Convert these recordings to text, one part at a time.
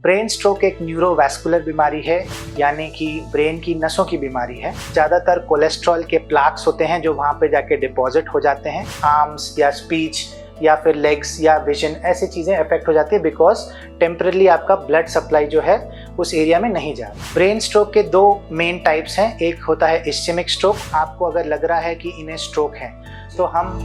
Brain stroke एक neurovascular बीमारी है, यानी कि ब्रेन की नसों की बीमारी है। ज़्यादातर कोलेस्ट्रॉल के प्लाक्स होते हैं जो वहाँ पे जाके डिपॉजिट हो जाते हैं। आर्म्स या स्पीच या फिर लेग्स या विजन, ऐसी चीज़ें अफेक्ट हो जाती है बिकॉज टेम्परली आपका ब्लड सप्लाई जो है उस एरिया में नहीं जा रहा। ब्रेन स्ट्रोक के दो मेन टाइप्स हैं। एक होता है इस्चेमिक स्ट्रोक। आपको अगर लग रहा है कि इन्हें स्ट्रोक है तो हम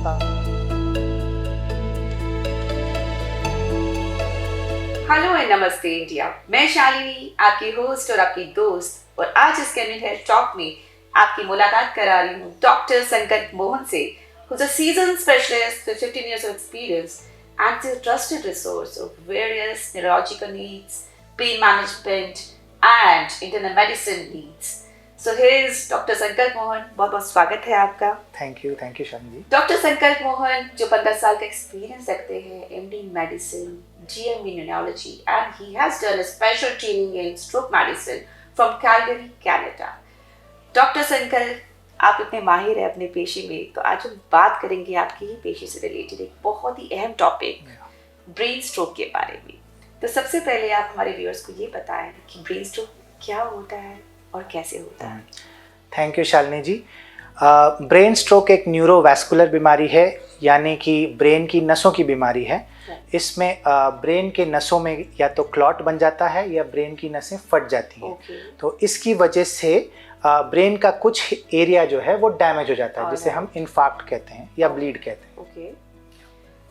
हेलो एंड नमस्ते इंडिया। मैं शालिनी, आपकी होस्ट और आपकी दोस्त, और आज इस कैबिनेट हेल्थ टॉक में आपकी मुलाकात करा रही हूँ डॉक्टर संकल्प मोहन से, who's a seasoned specialist with 15 years of experience and is a trusted resource of various neurological needs, pain management and internal medicine needs. So here is Dr. संकल्प मोहन। बहुत बहुत स्वागत है आपका। Thank you Shalini ji. Doctor Sankalp Mohan जो 15 साल का एक्सपीरियंस रखते हैं, MD in medicine, GM in neurology, and he has done a special training in stroke medicine from Calgary, Canada. Doctor संकल्प, आप इतने माहिर हैं अपने पेशे में, तो आज हम बात करेंगे आपकी ही पेशे से रिलेटेड एक बहुत ही अहम टॉपिक, ब्रेन स्ट्रोक के बारे में। तो सबसे पहले आप हमारे व्यूअर्स को ये बताएं कि ब्रेन स्ट्रोक क्या होता है और कैसे होता है। Thank you Shalini ji. Brain stroke एक न्यूरोवैस्कुलर बीमारी है, यानी कि ब्रेन की नसों की बीमारी है। इसमें ब्रेन के नसों में या तो क्लॉट बन जाता है या ब्रेन की नसें फट जाती हैं। तो इसकी वजह से ब्रेन का कुछ एरिया जो है वो डैमेज हो जाता है, जिसे हम इन्फार्क्ट कहते हैं या ब्लीड कहते हैं।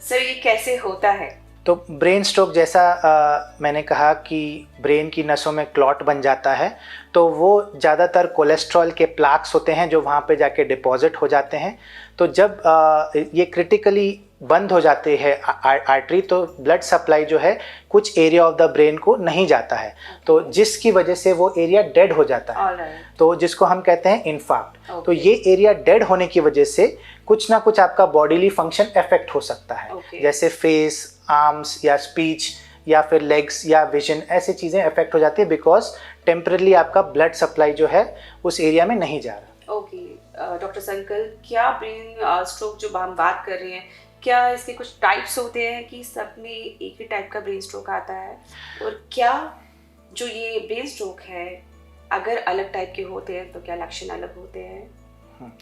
सर, ये कैसे होता है? तो ब्रेन स्ट्रोक, जैसा मैंने कहा कि ब्रेन की नसों में क्लॉट बन जाता है, तो वो ज़्यादातर कोलेस्ट्रॉल के प्लाक्स होते हैं जो वहाँ पे जाके डिपॉजिट हो जाते हैं। तो जब ये क्रिटिकली बंद हो जाते हैं आर्टरी, तो ब्लड सप्लाई जो है कुछ एरिया ऑफ द ब्रेन को नहीं जाता है, तो जिसकी वजह से वो एरिया डेड हो जाता है। तो जिसको हम कहते हैं इन्फार्क्ट। तो ये एरिया डेड होने की वजह से कुछ ना कुछ आपका बॉडीली फंक्शन अफेक्ट हो सकता है, जैसे फेस, आर्म्स या स्पीच या फिर लेग्स या विजन, ऐसी चीज़ें अफेक्ट हो जाती है बिकॉज टेम्परली आपका ब्लड सप्लाई जो है उस एरिया में नहीं जा रहा। ओके डॉक्टर संकल्प, क्या ब्रेन स्ट्रोक जो हम बात कर रहे हैं, क्या इसके कुछ टाइप्स होते हैं कि सब में एक ही टाइप का ब्रेन स्ट्रोक आता है, और क्या जो ये ब्रेन स्ट्रोक है अगर अलग टाइप के होते हैं तो क्या लक्षण अलग होते हैं?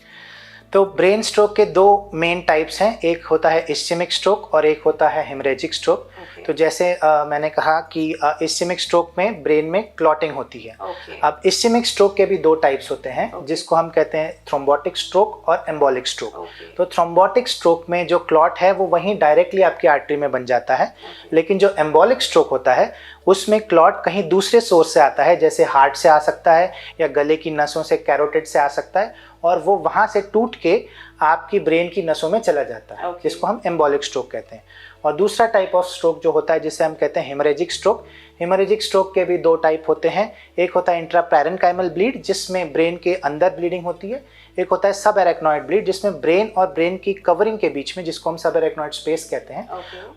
तो ब्रेन स्ट्रोक के दो मेन टाइप्स हैं। एक होता है इस्चेमिक स्ट्रोक और एक होता है हेमरेजिक स्ट्रोक। तो जैसे मैंने कहा कि इस्चेमिक स्ट्रोक में ब्रेन में क्लॉटिंग होती है। अब इस्चेमिक स्ट्रोक के भी दो टाइप्स होते हैं, जिसको हम कहते हैं थ्रोम्बोटिक स्ट्रोक और एम्बोलिक स्ट्रोक। तो थ्रोम्बोटिक स्ट्रोक में जो क्लॉट है वो वहीं डायरेक्टली आपकी आर्टरी में बन जाता है, लेकिन जो एम्बोलिक स्ट्रोक होता है उसमें क्लॉट कहीं दूसरे सोर्स से आता है, जैसे हार्ट से आ सकता है या गले की नसों से, कैरोटिड से आ सकता है, और वो वहाँ से टूट के आपकी ब्रेन की नसों में चला जाता है, जिसको हम एम्बोलिक स्ट्रोक कहते हैं। और दूसरा टाइप ऑफ स्ट्रोक जो होता है जिसे हम कहते हैं हेमरेजिक स्ट्रोक। हेमरेजिक स्ट्रोक के भी दो टाइप होते हैं। एक होता है इंट्रापैरेन्काइमल ब्लीड, जिसमें ब्रेन के अंदर ब्लीडिंग होती है। एक होता है सब एरेक्नॉइड ब्लीड, जिसमें ब्रेन और ब्रेन की कवरिंग के बीच में, जिसको हम सब एरेक्नॉइड स्पेस कहते हैं,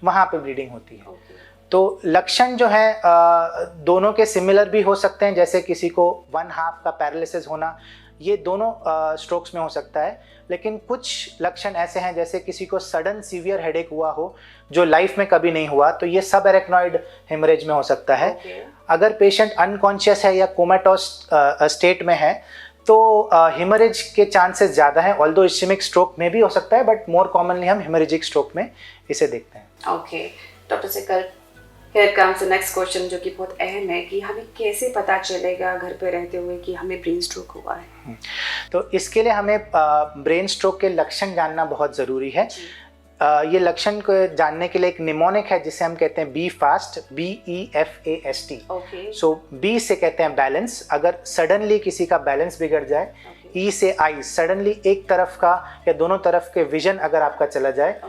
वहाँ पे ब्लीडिंग होती है। तो लक्षण जो है दोनों के सिमिलर भी हो सकते हैं, जैसे किसी को 1/2 का पैरालिसिस होना, ये दोनों स्ट्रोक्स में हो सकता है। लेकिन कुछ लक्षण ऐसे हैं, जैसे किसी को सडन सीवियर हेडेक हुआ हो जो लाइफ में कभी नहीं हुआ, तो ये सब एरेक्नॉइड हेमरेज में हो सकता है। अगर पेशेंट अनकॉन्शियस है या कोमाटोस स्टेट में है तो हेमरेज के चांसेस ज़्यादा हैं। ऑल्दो इस्चेमिक स्ट्रोक में भी हो सकता है, बट मोर कॉमनली हम हेमरेजिक स्ट्रोक में इसे देखते हैं। ओके डॉक्टर संकल्प, Here comes the next question, जो कि बहुत अहम है कि हमें कैसे पता चलेगा घर पे रहते हुए कि हमें ब्रेन स्ट्रोक हुआ है? तो इसके लिए हमें ब्रेन स्ट्रोक के लक्षण जानना बहुत ज़रूरी है। ये लक्षण को जानने के लिए एक निमोनिक है जिसे हम कहते हैं BFAST, BEFAST। सो B से कहते हैं बैलेंस, अगर सडनली किसी का बैलेंस बिगड़ जाए। E से आई, सडनली एक तरफ का या दोनों तरफ के विजन अगर आपका चला जाए।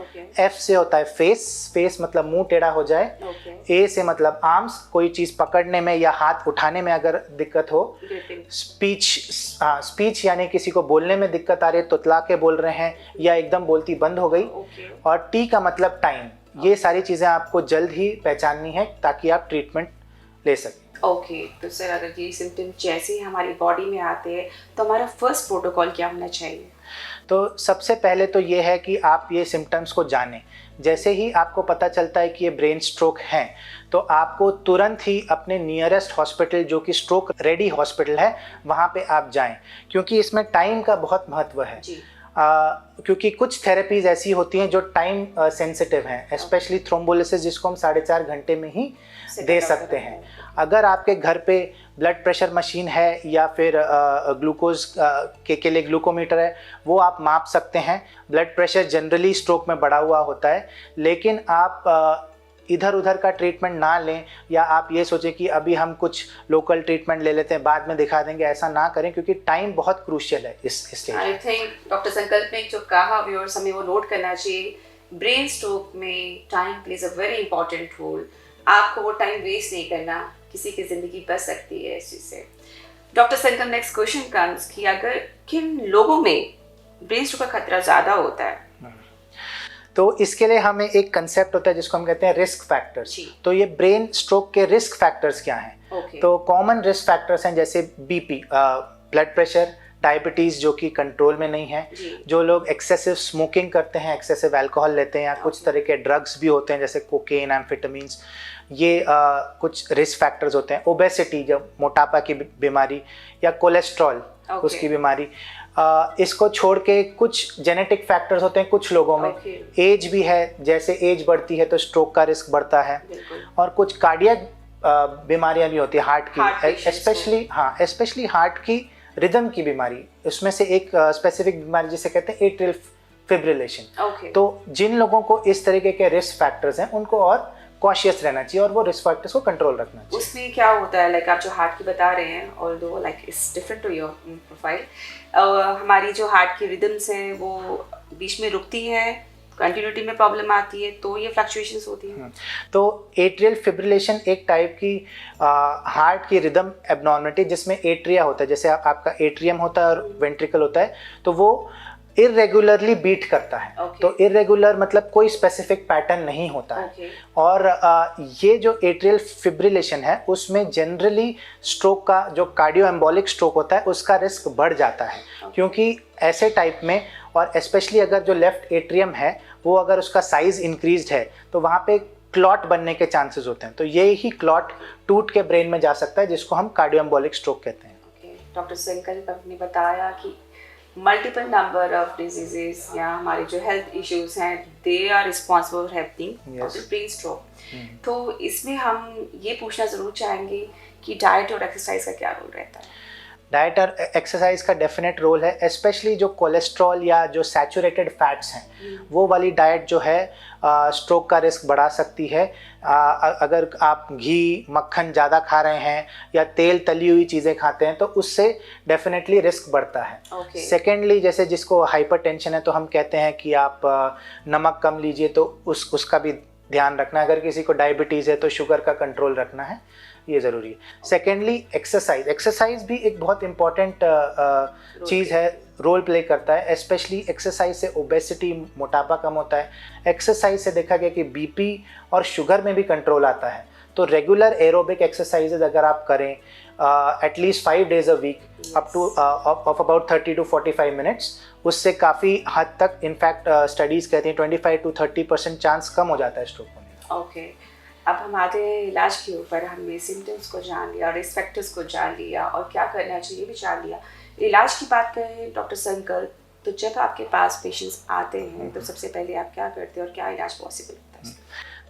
F से होता है फेस मतलब मुंह टेढ़ा हो जाए। A से मतलब आर्म्स, कोई चीज़ पकड़ने में या हाथ उठाने में अगर दिक्कत हो। स्पीच यानी किसी को बोलने में दिक्कत आ रही है, तुतला के बोल रहे हैं या एकदम बोलती बंद हो गई। और T का मतलब टाइम। ये सारी चीज़ें आपको जल्द ही पहचाननी है ताकि आप ट्रीटमेंट ले सकें। ओके तो सर, अगर ये सिम्टम जैसे ही हमारी बॉडी में आते हैं तो हमारा फर्स्ट प्रोटोकॉल क्या होना चाहिए? तो सबसे पहले तो ये है कि आप ये सिम्टम्स को जानें। जैसे ही आपको पता चलता है कि ये ब्रेन स्ट्रोक है तो आपको तुरंत ही अपने नियरेस्ट हॉस्पिटल जो कि स्ट्रोक रेडी हॉस्पिटल है वहाँ पे आप जाएं, क्योंकि इसमें टाइम का बहुत महत्व है। क्योंकि कुछ थेरेपीज ऐसी होती हैं जो टाइम सेंसिटिव हैं, स्पेशली थ्रोम्बोलिसिस जिसको हम 4.5 घंटे में ही दे सकते हैं। अगर आपके घर पे ब्लड प्रेशर मशीन है या फिर ग्लूकोज के लिए ग्लूकोमीटर है, वो आप माप सकते हैं। ब्लड प्रेशर जनरली स्ट्रोक में बढ़ा हुआ होता है, लेकिन आप इधर उधर का ट्रीटमेंट ना लें या आप ये सोचें कि अभी हम कुछ लोकल ट्रीटमेंट ले लेते हैं बाद में दिखा देंगे, ऐसा ना करें, क्योंकि टाइम बहुत क्रूशियल है इस स्टेज। आई थिंक डॉक्टर संकल्प ने जो कहा व्यूअर्स हमें वो नोट करना चाहिए। ब्रेन स्ट्रोक में time plays a very important role. आपको वो टाइम वेस्ट नहीं करना, किसी की ज़िंदगी बच सकती है इस चीज़ से। डॉक्टर संकल्प, नेक्स्ट क्वेश्चन कम्स कि अगर किन लोगों में ब्रेन स्ट्रोक का खतरा ज़्यादा होता है? तो इसके लिए हमें एक कंसेप्ट होता है जिसको हम कहते हैं रिस्क फैक्टर्स। तो ये ब्रेन स्ट्रोक के रिस्क फैक्टर्स क्या हैं? तो कॉमन रिस्क फैक्टर्स हैं जैसे बीपी, ब्लड प्रेशर, डायबिटीज़ जो कि कंट्रोल में नहीं है, जो लोग एक्सेसिव स्मोकिंग करते हैं, एक्सेसिव अल्कोहल लेते हैं, या कुछ तरह के ड्रग्स भी होते हैं जैसे कोकेन, एम्फेटामिन्स, ये कुछ रिस्क फैक्टर्स होते हैं। ओबेसिटी, जब मोटापा की बीमारी, या कोलेस्ट्रॉल उसकी बीमारी। इसको छोड़ के कुछ जेनेटिक फैक्टर्स होते हैं कुछ लोगों में। एज भी है, जैसे एज बढ़ती है तो स्ट्रोक का रिस्क बढ़ता है। और कुछ कार्डियक बीमारियां भी होती है, हार्ट की, स्पेशली हार्ट की रिदम की बीमारी। उसमें से एक स्पेसिफिक बीमारी जिसे कहते हैं एट्रियल फिब्रिलेशन। तो जिन लोगों को इस तरीके के रिस्क फैक्टर्स हैं उनको और कॉशियस रहना चाहिए और वो रिस्क फैक्टर्स को कंट्रोल रखना चाहिए। उसमें क्या होता है, लाइक आप जो हार्ट की बता रहे हैं, although like it's different to your profile, हमारी जो हार्ट की रिदम्स हैं वो बीच में रुकती हैं, कंटिन्यूटी में प्रॉब्लम आती है, तो ये फ्लक्चुएशंस होती हैं। तो एट्रियल फिब्रिलेशन एक टाइप की हार्ट की रिदम एब्नॉर्मलिटी जिसमें एट्रिया होता है, जैसे आपका एट्रियम होता है और वेंट्रिकल होता है, तो वो इरेगुलरली बीट करता है। तो इरेगुलर मतलब कोई स्पेसिफिक पैटर्न नहीं होता है। और ये जो एट्रियल फिब्रिलेशन है उसमें जनरली स्ट्रोक का जो कार्डियो एम्बोलिक स्ट्रोक होता है उसका रिस्क बढ़ जाता है, क्योंकि ऐसे टाइप में, और स्पेशली अगर जो लेफ्ट एट्रियम है वो अगर उसका साइज इंक्रीज्ड है तो वहाँ पे क्लॉट बनने के चांसेस होते हैं। तो ये ही क्लॉट टूट के ब्रेन में जा सकता है, जिसको हम कार्डियो एम्बोलिक स्ट्रोक कहते हैं। डॉक्टर संकल्प ने बताया कि मल्टीपल नंबर ऑफ डिजीजेस या हमारे जो हेल्थ इश्यूज हैं they are responsible for happening brain stroke. तो इसमें हम ये पूछना ज़रूर चाहेंगे कि डाइट और एक्सरसाइज का क्या रोल रहता है? डाइट और एक्सरसाइज का डेफिनेट रोल है, स्पेशली जो कोलेस्ट्रॉल या जो सैचुरेटेड फैट्स हैं वो वाली डाइट जो है स्ट्रोक का रिस्क बढ़ा सकती है। अगर आप घी, मक्खन ज़्यादा खा रहे हैं या तेल तली हुई चीज़ें खाते हैं तो उससे डेफिनेटली रिस्क बढ़ता है। सेकेंडली, जैसे जिसको हाइपरटेंशन है तो हम कहते हैं कि आप नमक कम लीजिए, तो उसका भी ध्यान रखना है। अगर किसी को डायबिटीज़ है तो शुगर का कंट्रोल रखना है, ये ज़रूरी है। सेकेंडली, एक्सरसाइज भी एक बहुत इम्पॉर्टेंट चीज़ है, रोल प्ले करता है। स्पेशली एक्सरसाइज से ओबेसिटी, मोटापा कम होता है। एक्सरसाइज से देखा गया कि बीपी और शुगर में भी कंट्रोल आता है। तो रेगुलर एरोबिक एक्सरसाइजेज अगर आप करें at least 5 days a week up two of about 30 to 45 minutes, उससे काफ़ी हद तक, इनफैक्ट स्टडीज़ कहती हैं 25 to 30% चांस कम हो जाता है स्ट्रोक होने का। ओके, अब हमारे इलाज के ऊपर हमने सिम्टम्स को जान लिया, रिस्क फैक्टर्स को जान लिया और क्या करना चाहिए भी जान लिया। इलाज की बात करें डॉक्टर संकल्प, तो जब आपके पास पेशेंट्स आते हैं तो सबसे पहले आप क्या करते हैं और क्या इलाज पॉसिबल होता है?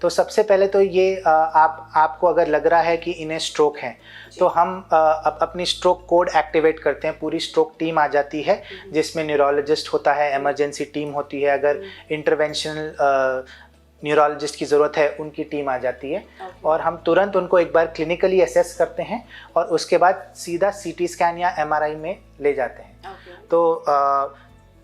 तो सबसे पहले तो ये आपको अगर लग रहा है कि इन्हें स्ट्रोक है तो हम अपनी स्ट्रोक कोड एक्टिवेट करते हैं। पूरी स्ट्रोक टीम आ जाती है जिसमें न्यूरोलॉजिस्ट होता है, इमरजेंसी टीम होती है, अगर इंटरवेंशनल न्यूरोलॉजिस्ट की ज़रूरत है उनकी टीम आ जाती है। और हम तुरंत उनको एक बार क्लिनिकली असेस करते हैं और उसके बाद सीधा सीटी स्कैन या एमआरआई में ले जाते हैं। तो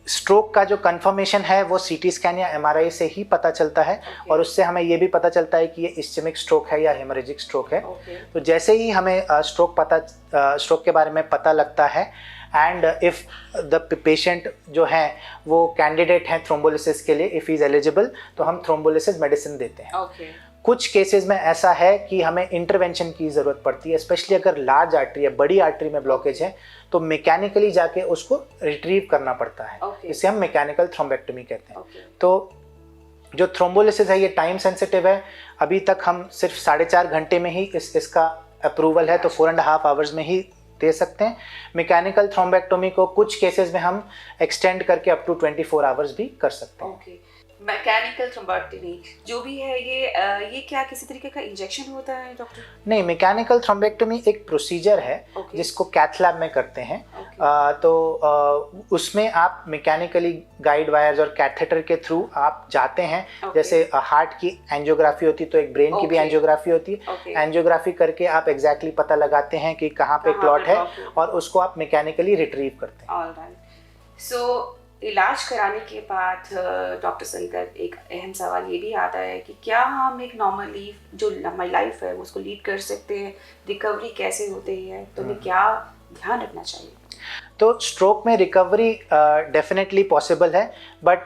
स्ट्रोक का जो कंफर्मेशन है वो सीटी स्कैन या एमआरआई से ही पता चलता है। और उससे हमें ये भी पता चलता है कि ये इस्चेमिक स्ट्रोक है या हेमरेजिक स्ट्रोक है। तो जैसे ही हमें स्ट्रोक के बारे में पता लगता है एंड इफ़ द पेशेंट जो है वो कैंडिडेट हैं थ्रोम्बोलिसिस के लिए, इफ़ ही इज़ एलिजिबल, तो हम थ्रोम्बोलिसिस मेडिसिन देते हैं। कुछ केसेस में ऐसा है कि हमें इंटरवेंशन की ज़रूरत पड़ती है, स्पेशली अगर लार्ज आर्टरी है, बड़ी आर्टरी में ब्लॉकेज है, तो मैकेनिकली जाके उसको रिट्रीव करना पड़ता है। इसे हम मैकेनिकल थ्रोम्बेक्टोमी कहते हैं। तो जो थ्रोम्बोलिसिस है ये टाइम सेंसिटिव है। अभी तक हम सिर्फ 4.5 घंटे में ही इसका अप्रूवल है, तो 4.5 आवर्स में ही दे सकते हैं। मैकेनिकल थ्रोम्बेक्टोमी को कुछ केसेस में हम एक्सटेंड करके अप टू 24 आवर्स भी कर सकते हैं। मैकेनिकल थ्रोम्बेक्टोमी जो भी है ये क्या किसी तरीके का इंजेक्शन होता है डॉक्टर? नहीं, मैकेनिकल थ्रोम्बेक्टोमी एक प्रोसीजर है जिसको कैथ लैब में करते हैं। उसमें आप मैकेनिकली गाइड वायर्स और कैथेटर के थ्रू आप जाते हैं। जैसे हार्ट की एंजियोग्राफी होती है तो एक ब्रेन की भी एंजियोग्राफी होती है। एंजियोग्राफी करके आप एग्जैक्टली पता लगाते हैं कि कहाँ पे क्लॉट है और उसको आप मैकेनिकली रिट्रीव करते हैं। ऑलराइट। सो इलाज कराने के बाद डॉक्टर शंकर, एक अहम सवाल ये भी आता है कि क्या हम एक नॉर्मली जो लंबी लाइफ है उसको लीड कर सकते हैं? रिकवरी कैसे होती है, तो हमें क्या ध्यान रखना चाहिए? तो स्ट्रोक में रिकवरी डेफिनेटली पॉसिबल है, बट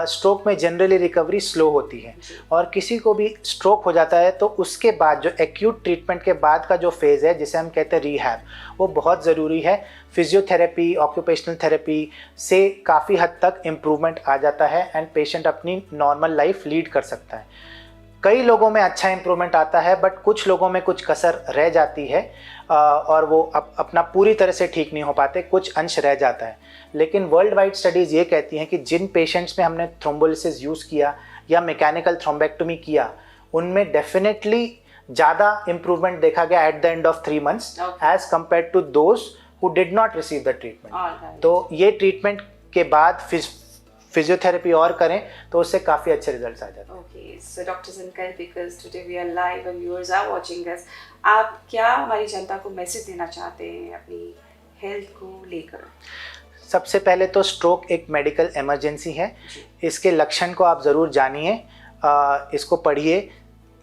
स्ट्रोक में जनरली रिकवरी स्लो होती है। और किसी को भी स्ट्रोक हो जाता है तो उसके बाद जो एक्यूट ट्रीटमेंट के बाद का जो फेज़ है जिसे हम कहते हैं रिहैब, वो बहुत ज़रूरी है। फिजियोथेरेपी, ऑक्यूपेशनल थेरेपी से काफ़ी हद तक इम्प्रूवमेंट आ जाता है एंड पेशेंट अपनी नॉर्मल लाइफ लीड कर सकता है। कई लोगों में अच्छा इम्प्रूवमेंट आता है, बट कुछ लोगों में कुछ कसर रह जाती है और वो अपना पूरी तरह से ठीक नहीं हो पाते, कुछ अंश रह जाता है। लेकिन वर्ल्ड वाइड स्टडीज़ ये कहती हैं कि जिन पेशेंट्स में हमने थ्रोम्बोलिसिस यूज़ किया या मैकेनिकल थ्रोम्बेक्टोमी किया, उनमें डेफिनेटली ज़्यादा इम्प्रूवमेंट देखा गया at the end of 3 months as compare to those who did not receive the treatment. तो ये ट्रीटमेंट के बाद फिजियोथेरेपी और करें तो उससे काफ़ी अच्छे रिजल्ट्स आ जाते हैं। Okay, so doctor Shankar, because today we are live and viewers are watching us, आप क्या हमारी जनता को मैसेज देना चाहते हैं अपनी हेल्थ को लेकर? सबसे पहले तो स्ट्रोक एक मेडिकल इमरजेंसी है। इसके लक्षण को आप ज़रूर जानिए, इसको पढ़िए,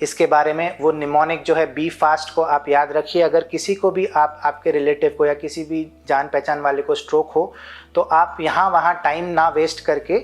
इसके बारे में। वो निमोनिक जो है बी फास्ट को आप याद रखिए। अगर किसी को भी आपके रिलेटिव को या किसी भी जान पहचान वाले को स्ट्रोक हो तो आप यहाँ वहाँ टाइम ना वेस्ट करके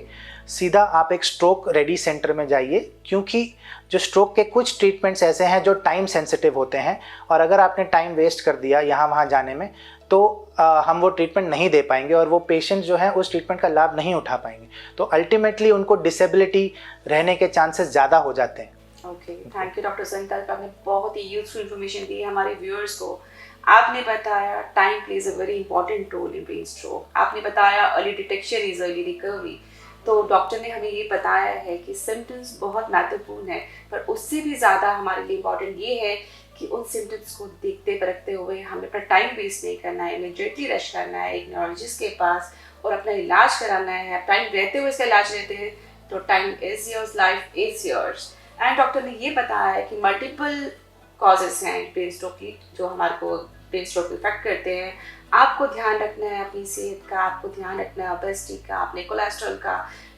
सीधा आप एक स्ट्रोक रेडी सेंटर में जाइए, क्योंकि जो स्ट्रोक के कुछ ट्रीटमेंट्स ऐसे हैं जो टाइम सेंसिटिव होते हैं और अगर आपने टाइम वेस्ट कर दिया यहाँ वहाँ जाने में तो हम वो ट्रीटमेंट नहीं दे पाएंगे और वो पेशेंट जो है उस ट्रीटमेंट का लाभ नहीं उठा पाएंगे। तो अल्टीमेटली उनको डिसेबिलिटी रहने के चांसेस ज़्यादा हो जाते हैं। Okay, thank you doctor Shankar, आपने बहुत ही यूजफुल इन्फॉर्मेशन दी हमारे व्यूअर्स को। आपने बताया time plays a very important role in brain stroke. आपने बताया early detection is early recovery. तो डॉक्टर ने हमें ये बताया है कि सिम्टम्स बहुत महत्वपूर्ण है, पर उससे भी ज़्यादा हमारे लिए इम्पॉर्टेंट ये है कि उन सिम्टम्स को देखते परखते हुए हमें अपना टाइम वेस्ट नहीं करना है, इमीडिएटली रश करना है एक न्यूरोलॉजिस्ट के पास और अपना इलाज कराना है। टाइम रहते हुए इसका इलाज लेते हैं तो time is yours, life is yours. And doctor ने ये बताया है कि मल्टीपल कॉजेस हैं ब्रेन स्ट्रोक की जो हमारे को ब्रेन स्ट्रोक इफेक्ट करते हैं। आपको ध्यान रखना है अपनी सेहत का, आपको ध्यान रखना है ओबेसिटी का, अपने कोलेस्ट्रॉल का,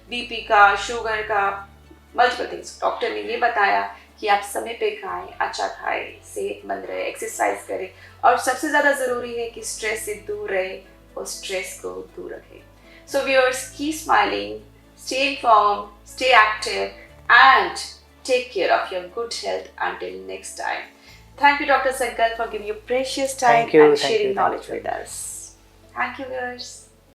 बीपी का, शुगर का, मल्टीपल थिंग्स। डॉक्टर ने ये बताया कि आप समय पे खाएं, अच्छा खाएं, सेहतमंद रहे, एक्सरसाइज करें और सबसे ज़्यादा ज़रूरी है कि स्ट्रेस से दूर रहे और स्ट्रेस को दूर रखें। So viewers, keep smiling, stay informed, stay active and take care of your good health until next time. Thank you, Dr. Shankar, for giving your precious time and sharing knowledge with us. Thank you, viewers.